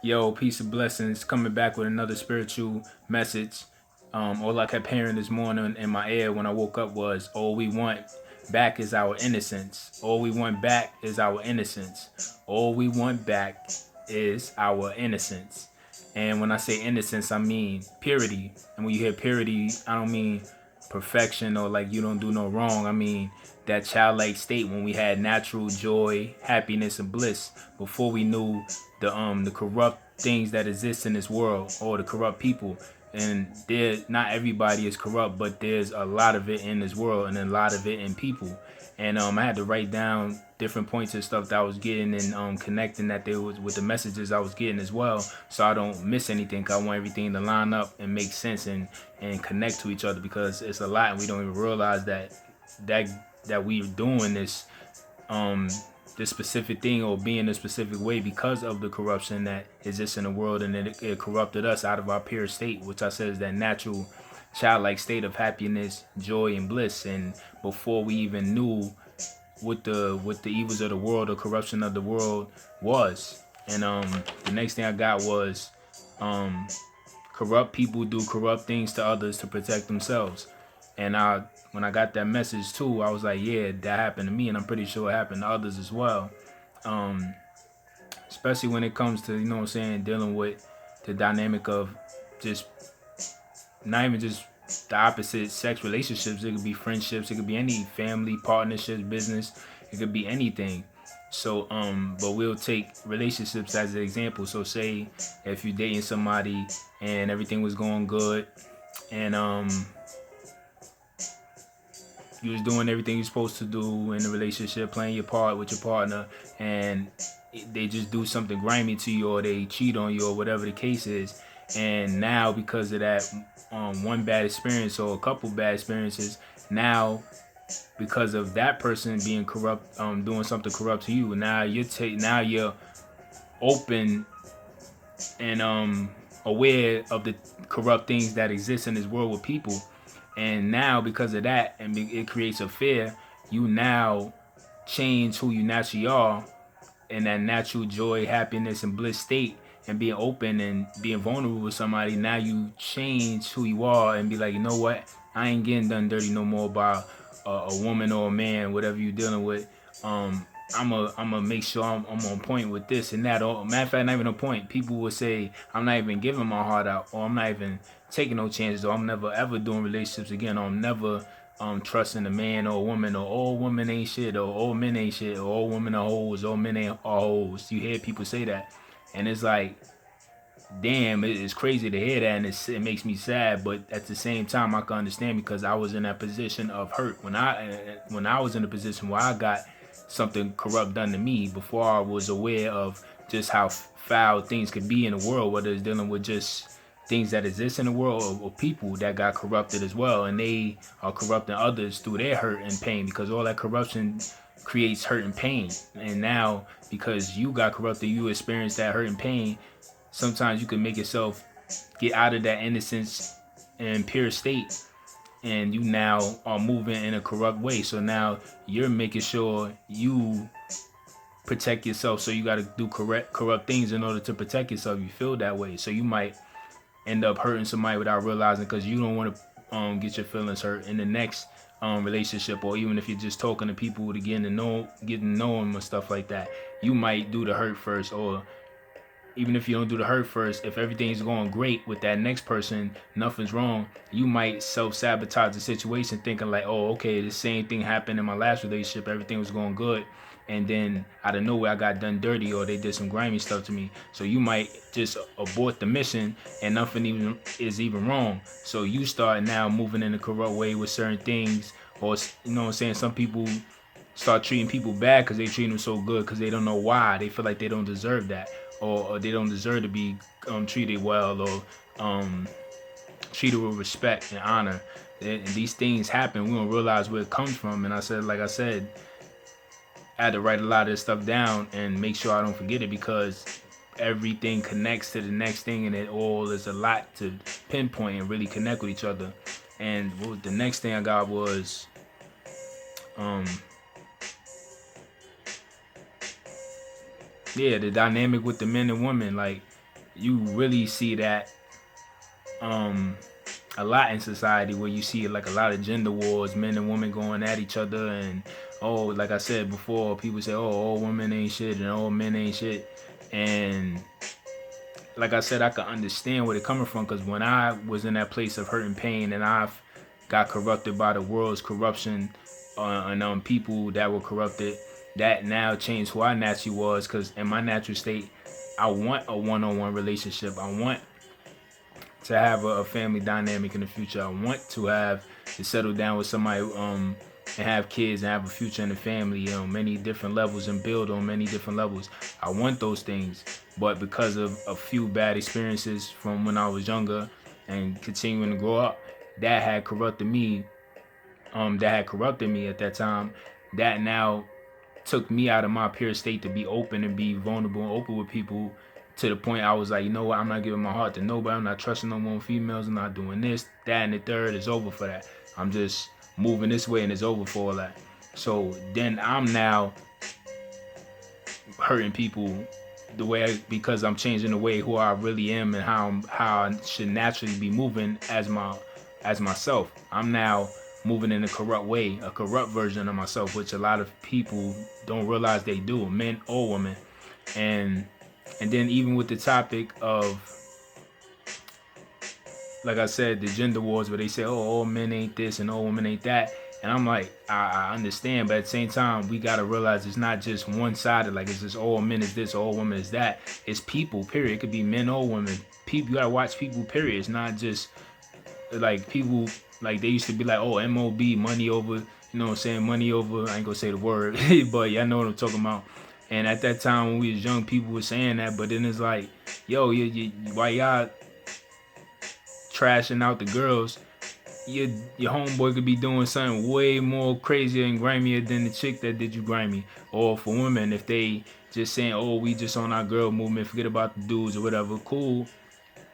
Yo, peace and blessings. Coming back with another spiritual message. All I kept hearing this morning in my ear when I woke up was, all we want back is our innocence. All we want back is our innocence. All we want back is our innocence. And when I say innocence, I mean purity. And when you hear purity, I don't mean perfection or like you don't do no wrong. I mean that childlike state when we had natural joy, happiness, and bliss before we knew the corrupt things that exist in this world or the corrupt people. And there, not everybody is corrupt, but there's a lot of it in this world and a lot of it in people. And I had to write down different points and stuff that I was getting and connecting that there was with the messages I was getting as well, so I don't miss anything. 'Cause I want everything to line up and make sense and connect to each other, because it's a lot and we don't even realize that that we're doing um this specific thing or being a specific way because of the corruption that exists in the world, and it corrupted us out of our pure state, which I said is that natural childlike state of happiness, joy, and bliss. And before we even knew what the evils of the world or corruption of the world was. And the next thing I got was um corrupt people do corrupt things to others to protect themselves. And when I got that message too, I was like, yeah, that happened to me, and I'm pretty sure it happened to others as well. Um, Especially when it comes to, what I'm saying, dealing with the dynamic of just not even just the opposite sex relationships. It could be friendships, it could be any family, partnerships, business, it could be anything. So but we'll take relationships as an example. So say if you're dating somebody and everything was going good, and you was doing everything you're supposed to do in the relationship, playing your part with your partner, and they just do something grimy to you, or they cheat on you, or whatever the case is. And now because of that one bad experience or a couple bad experiences, now because of that person being corrupt, doing something corrupt to you, now you're open and aware of the corrupt things that exist in this world with people. And now because of that, and it creates a fear, you now change who you naturally are in that natural joy, happiness, and bliss state, and being open and being vulnerable with somebody. Now you change who you are and be like, you know what, I ain't getting done dirty no more by a woman or a man, whatever you're dealing with. I'm gonna make sure I'm on point with this and that. Or matter of fact, not even a point. People will say I'm not even giving my heart out, or I'm not even taking no chances, or I'm never ever doing relationships again, or I'm never trusting a man or a woman, or all women ain't shit, or all men ain't shit, or all women are hoes, all men ain't are hoes. You hear people say that, and it's like, damn, it's crazy to hear that, and it makes me sad. But at the same time, I can understand, because I was in that position of hurt when I was in a position where I got something corrupt done to me before I was aware of just how foul things could be in the world, whether it's dealing with just things that exist in the world, or people that got corrupted as well, and they are corrupting others through their hurt and pain, because all that corruption creates hurt and pain. And now because you got corrupted, you experience that hurt and pain. Sometimes you can make yourself get out of that innocence and pure state, and you now are moving in a corrupt way. So now you're making sure you protect yourself. So you got to do corrupt things in order to protect yourself. You feel that way, so you might end up hurting somebody without realizing, because you don't want to get your feelings hurt in the next relationship, or even if you're just talking to people to get to know them and stuff like that. You might do the hurt first, or even if you don't do the hurt first, if everything's going great with that next person, nothing's wrong, you might self-sabotage the situation, thinking like, oh, okay, the same thing happened in my last relationship, everything was going good, and then out of nowhere I got done dirty, or they did some grimy stuff to me. So you might just abort the mission, and nothing even is even wrong. So you start now moving in a corrupt way with certain things, or you know what I'm saying, some people start treating people bad because they treat them so good, because they don't know why. They feel like they don't deserve that, or they don't deserve to be treated well, or um, treated with respect and honor. And these things happen. We don't realize where it comes from. And like I said, I had to write a lot of this stuff down and make sure I don't forget it, because everything connects to the next thing, and it all is a lot to pinpoint and really connect with each other. And the next thing I got was um, yeah, the dynamic with the men and women. Like, you really see that a lot in society, where you see like a lot of gender wars, men and women going at each other, and oh, like I said before, people say, oh, all women ain't shit and all men ain't shit, and like I said, I can understand where they're coming from, because when I was in that place of hurt and pain, and I've got corrupted by the world's corruption, and people that were corrupted, that now changed who I naturally was. Because in my natural state, I want a one-on-one relationship. I want to have a family dynamic in the future. I want to settle down with somebody, and have kids and have a future in the family on many different levels and build on many different levels. I want those things, but because of a few bad experiences from when I was younger and continuing to grow up, that had corrupted me. At that time. That now took me out of my pure state to be open and be vulnerable and open with people, to the point I was like, you know what, I'm not giving my heart to nobody. I'm not trusting no more females. I'm not doing this, that, and the third. It's over for that. I'm just moving this way and it's over for all that. So then I'm now hurting people because I'm changing the way who I really am and how I should naturally be moving as myself. I'm now moving in a corrupt way, a corrupt version of myself, which a lot of people don't realize they do, men or women. And then even with the topic of, like I said, the gender wars, where they say, oh, all men ain't this and all women ain't that. And I'm like, I understand, but at the same time, we gotta realize it's not just one-sided. Like, it's just all men is this, all women is that. It's people, period. It could be men or women. People, you gotta watch people, period. It's not just like people, like they used to be like, oh, MOB, money over, you know what I'm saying, money over, I ain't gonna say the word, but y'all know what I'm talking about. And at that time when we was young, people were saying that, but then it's like, yo, why y'all trashing out the girls? Your homeboy could be doing something way more crazier and grimier than the chick that did you grimy. Or for women, if they just saying, oh, we just on our girl movement, forget about the dudes or whatever, cool.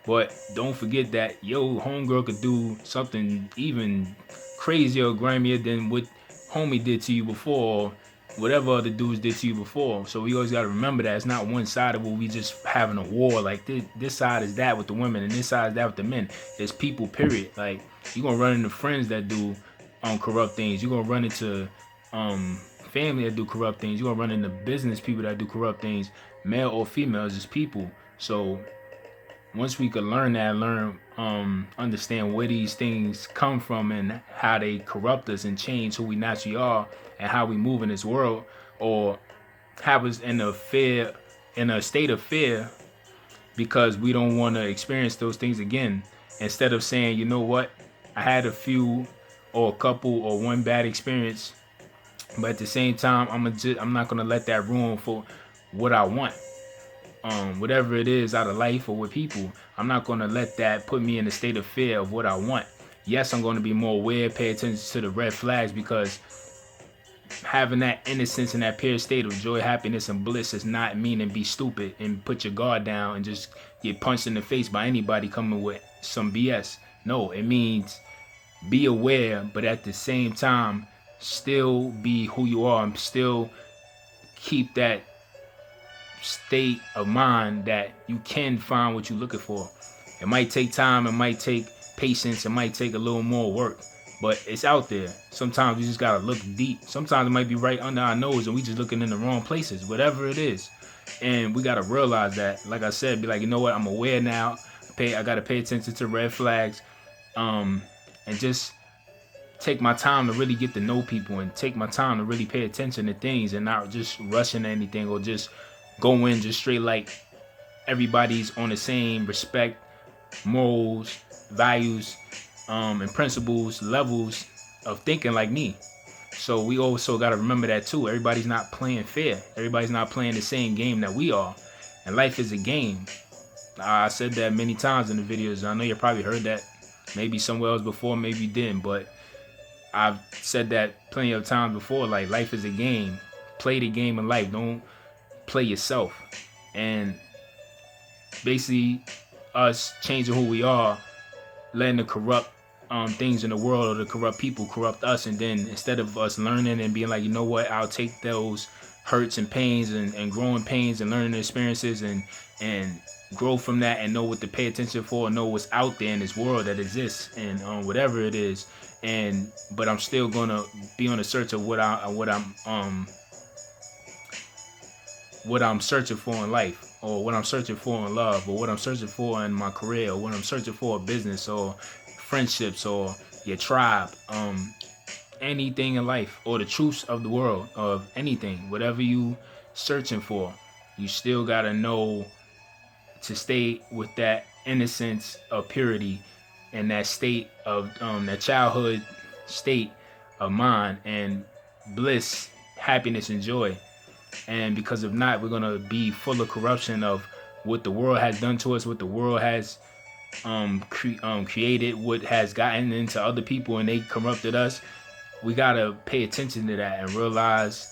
But don't forget that yo homegirl could do something even crazier or grimier than what homie did to you before, or whatever other dudes did to you before. So we always gotta remember that it's not one sided where we just having a war. Like this side is that with the women and this side is that with the men. It's people, period. Like you gonna run into friends that do corrupt things. You're gonna run into family that do corrupt things. You're gonna run into business people that do corrupt things, male or female, it's just people. So once we could learn that, understand where these things come from and how they corrupt us and change who we naturally are and how we move in this world, or have us in a state of fear because we don't want to experience those things again. Instead of saying, you know what, I had a few or a couple or one bad experience, but at the same time, I'm not gonna let that ruin for what I want. Whatever it is out of life or with people, I'm not going to let that put me in a state of fear of what I want. Yes, I'm going to be more aware, pay attention to the red flags, because having that innocence and that pure state of joy, happiness, and bliss does not mean and be stupid and put your guard down and just get punched in the face by anybody coming with some BS. No, it means be aware, but at the same time, still be who you are and still keep that state of mind that you can find what you're looking for. It might take time, it might take patience, it might take a little more work, but it's out there. Sometimes we just gotta look deep. Sometimes it might be right under our nose and we just looking in the wrong places, whatever it is. And we gotta realize that, like I said, be like, you know what, I'm aware now. I gotta pay attention to red flags, and just take my time to really get to know people and take my time to really pay attention to things and not just rushing anything or just go in just straight like everybody's on the same respect, morals, values, and principles, levels of thinking like me. So we also got to remember that too. Everybody's not playing fair. Everybody's not playing the same game that we are. And life is a game. I said that many times in the videos. I know you probably heard that maybe somewhere else before, maybe you didn't, but I've said that plenty of times before. Like, life is a game. Play the game of life. Don't play yourself. And basically us changing who we are, letting the corrupt things in the world or the corrupt people corrupt us, and then instead of us learning and being like, you know what, I'll take those hurts and pains and growing pains and learning experiences and grow from that and know what to pay attention for, and know what's out there in this world that exists, and whatever it is. And but I'm still gonna be on the search of what I'm searching for in life, or what I'm searching for in love, or what I'm searching for in my career, or what I'm searching for in business, or friendships, or your tribe, anything in life, or the truths of the world, of anything, whatever you searching for, you still gotta know to stay with that innocence of purity, and that state of that childhood state of mind, and bliss, happiness, and joy. And because if not, we're gonna be full of corruption of what the world has done to us, what the world has created, what has gotten into other people, and they corrupted us. We gotta pay attention to that and realize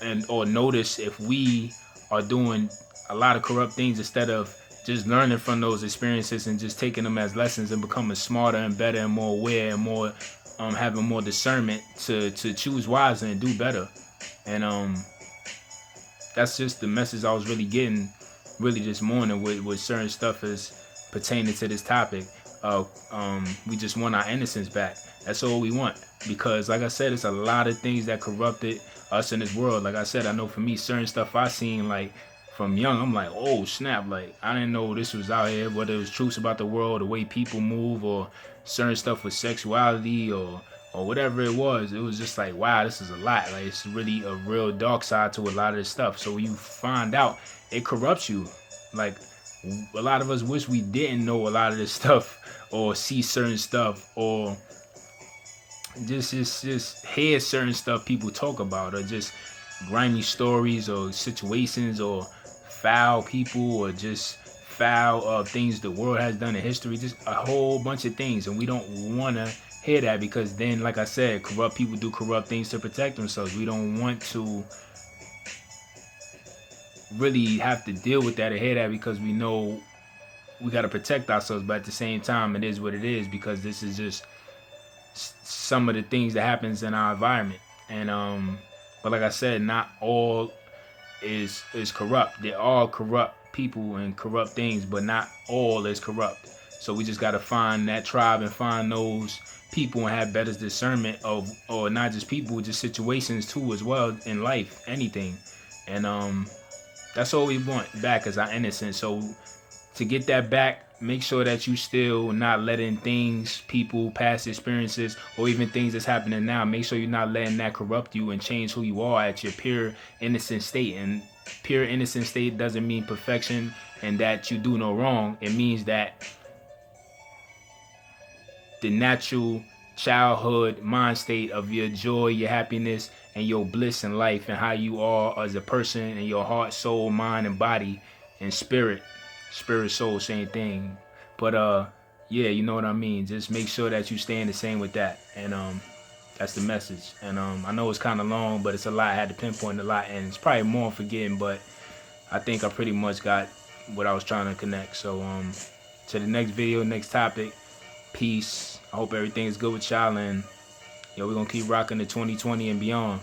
and or notice if we are doing a lot of corrupt things, instead of just learning from those experiences and just taking them as lessons and becoming smarter and better and more aware and more having more discernment to choose wiser and do better. And that's just the message I was really getting really this morning with certain stuff is pertaining to this topic. We just want our innocence back. That's all we want. Because like I said, it's a lot of things that corrupted us in this world. Like I said, I know for me, certain stuff I seen like from young, I'm like, oh snap, like I didn't know this was out here, whether it was truths about the world, the way people move, or certain stuff with sexuality, or whatever it was just like, wow, this is a lot. Like it's really a real dark side to a lot of this stuff. So when you find out, it corrupts you. Like a lot of us wish we didn't know a lot of this stuff, or see certain stuff, or just hear certain stuff people talk about, or just grimy stories or situations, or foul people, or just foul things the world has done in history, just a whole bunch of things. And we don't want to hear that, because then, like I said, corrupt people do corrupt things to protect themselves. We don't want to really have to deal with that or hear that, because we know we got to protect ourselves. But at the same time, it is what it is, because this is just some of the things that happens in our environment. And but like I said, not all is corrupt. There are corrupt people and corrupt things, but not all is corrupt. So we just got to find that tribe and find those people and have better discernment of, or not just people, just situations too as well in life, anything. And that's all we want back, is our innocence. So to get that back, make sure that you still not letting things, people, past experiences, or even things that's happening now, make sure you're not letting that corrupt you and change who you are at your pure innocent state. And pure innocent state doesn't mean perfection and that you do no wrong. It means that the natural childhood mind state of your joy, your happiness, and your bliss in life, and how you are as a person, and your heart, soul, mind, and body, and spirit, soul, same thing. But yeah, you know what I mean. Just make sure that you staying the same with that. And that's the message. And I know it's kind of long, but it's a lot. I had to pinpoint a lot, and it's probably more I'm forgetting, but I think I pretty much got what I was trying to connect. So to the next video, next topic. Peace. I hope everything's good with y'all, and yo, we're gonna keep rocking to 2020 and beyond.